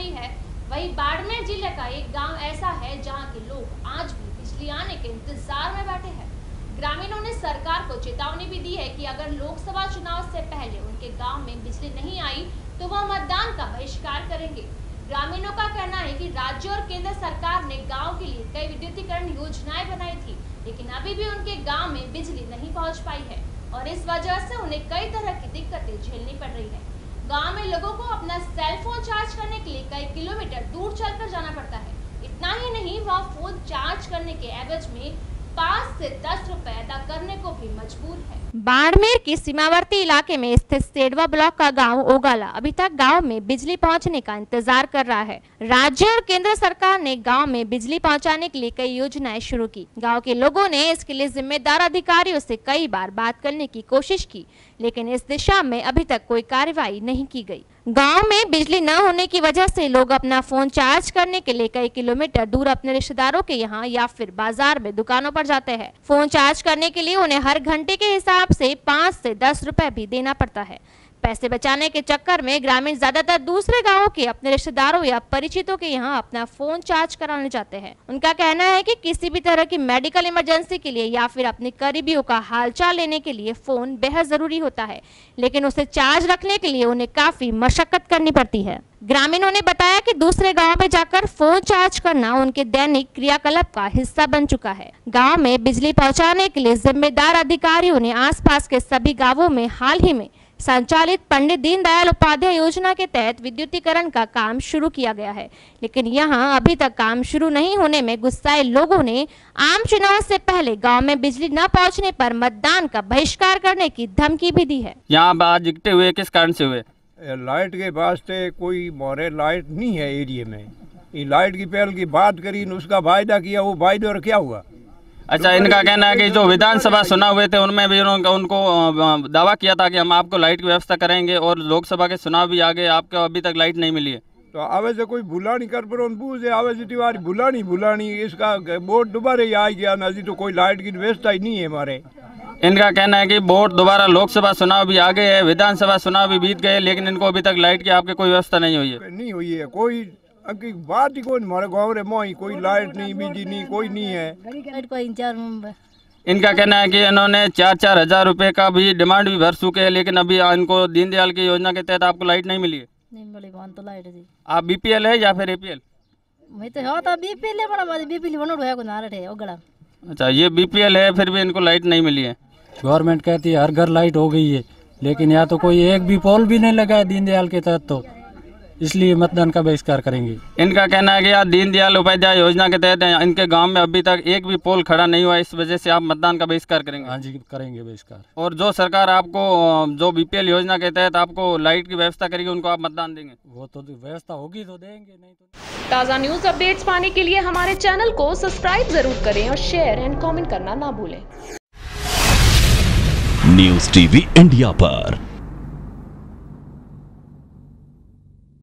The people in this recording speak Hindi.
रही है। वहीं बाड़मेर जिले का एक गांव ऐसा है जहां के लोग आज भी बिजली आने के इंतजार में बैठे हैं। ग्रामीणों ने सरकार को चेतावनी भी दी है कि अगर लोकसभा चुनाव से पहले उनके गांव में बिजली नहीं आई तो वह मतदान का बहिष्कार करेंगे। ग्रामीणों का कहना है कि राज्य और केंद्र सरकार ने गांव के लिए कई विद्युतीकरण योजनाएं बनाई थी, लेकिन अभी भी उनके गांव में बिजली नहीं पहुंच पाई है और इस वजह से उन्हें कई तरह की दिक्कतें झेलनी पड़ रही है। गांव में लोगों को अपना सेल फोन चार्ज करने के लिए कई किलोमीटर दूर चलकर जाना पड़ता है। इतना ही नहीं, वह फोन चार्ज करने के एवज में 5 से 10 रुपए अदा करने को भी मजबूर है। बाड़मेर के सीमावर्ती इलाके में स्थित सेडवा ब्लॉक का गांव ओगाला अभी तक गांव में बिजली पहुंचने का इंतजार कर रहा है। राज्य और केंद्र सरकार ने गांव में बिजली पहुंचाने के लिए कई योजनाएं शुरू की। गांव के लोगों ने इसके लिए जिम्मेदार अधिकारियों से कई बार बात करने की कोशिश की, लेकिन इस दिशा में अभी तक कोई कार्रवाई नहीं की गई। गांव में बिजली न होने की वजह से लोग अपना फोन चार्ज करने के लिए कई किलोमीटर दूर अपने रिश्तेदारों के यहाँ या फिर बाजार में दुकानों पर जाते हैं। फोन चार्ज करने के लिए उन्हें हर घंटे के हिसाब से 5 से 10 रुपए भी देना पड़ता है। पैसे बचाने के चक्कर में ग्रामीण ज्यादातर दूसरे गांवों के अपने रिश्तेदारों या परिचितों के यहाँ अपना फोन चार्ज कराने जाते हैं। उनका कहना है कि किसी भी तरह की मेडिकल इमरजेंसी के लिए या फिर अपने करीबियों का हालचाल लेने के लिए फोन बेहद जरूरी होता है, लेकिन उसे चार्ज रखने के लिए उन्हें काफी मशक्कत करनी पड़ती है। ग्रामीणों ने बताया कि दूसरे गांव में जाकर फोन चार्ज करना उनके दैनिक क्रियाकलाप का हिस्सा बन चुका है। गांव में बिजली पहुंचाने के लिए जिम्मेदार अधिकारियों ने आसपास के सभी गांवों में हाल ही में संचालित पंडित दीनदयाल उपाध्याय योजना के तहत विद्युतीकरण का काम शुरू किया गया है, लेकिन यहां अभी तक काम शुरू नहीं होने में गुस्साए लोगों ने आम चुनाव से पहले गांव में बिजली न पहुंचने पर मतदान का बहिष्कार करने की धमकी भी दी है। यहाँ आज इकट्ठे हुए किस कारण से हुए? लाइट के वास्ते कोई मोरे लाइट नहीं है एरिया में। ये लाइट की पहल की बात करी, उसका वायदा किया, वो वायदा क्या हुआ? अच्छा, इनका कहना है कि जो विधानसभा चुनाव हुए थे उनमें भी उनको दावा किया था कि हम आपको लाइट की व्यवस्था करेंगे और लोकसभा के चुनाव भी आ गए, आपको अभी तक लाइट नहीं मिली है। तो आवे से कोई भूला नहीं कर पर पूछे आवे से तिवारी भूला नहीं इसका वोट दोबारा ही आ गया ना जी, तो कोई लाइट की व्यवस्था ही नहीं है हमारे। इनका कहना है कि वोट दोबारा लोकसभा चुनाव भी आ गए हैं, विधानसभा चुनाव भी बीत गए, लेकिन इनको अभी तक लाइट की आपके कोई व्यवस्था नहीं हुई है। नहीं हुई है कोई बात ही कोई हमारे गाँव रे मोई कोई लाइट नहीं, बिजली नहीं, कोई नहीं है। इनका कहना है कि इन्होंने 4-4 हजार रुपए का भी डिमांड भी भर चुके हैं, लेकिन अभी इनको दीनदयाल की योजना के तहत आपको लाइट नहीं मिली है। नहीं मिली तो लाइट जी। आप बीपीएल है या फिर एपीएल? मैं तो हो तो बीपीएल है, बड़ा बीपीएल बनोड़ है को नारट है ओगड़ा। अच्छा, ये बीपीएल है, फिर भी इनको लाइट नहीं मिली है। गवर्नमेंट कहती है हर घर लाइट हो गई है, लेकिन यहाँ तो कोई एक भी पोल भी नहीं लगा है दीनदयाल के तहत, तो इसलिए मतदान का बहिष्कार करेंगे। इनका कहना है कि यार दीनदयाल उपाध्याय योजना के तहत इनके गांव में अभी तक एक भी पोल खड़ा नहीं हुआ, इस वजह से आप मतदान का बहिष्कार करेंगे। हाँ जी, करेंगे बहिष्कार। और जो सरकार आपको जो बीपीएल योजना के तहत आपको लाइट की व्यवस्था करेगी उनको आप मतदान देंगे? वो तो व्यवस्था होगी तो देंगे, नहीं तो। ताज़ा न्यूज अपडेट्स पाने के लिए हमारे चैनल को सब्सक्राइब जरूर करें और शेयर एंड कॉमेंट करना ना भूलें। न्यूज़ टीवी इंडिया पर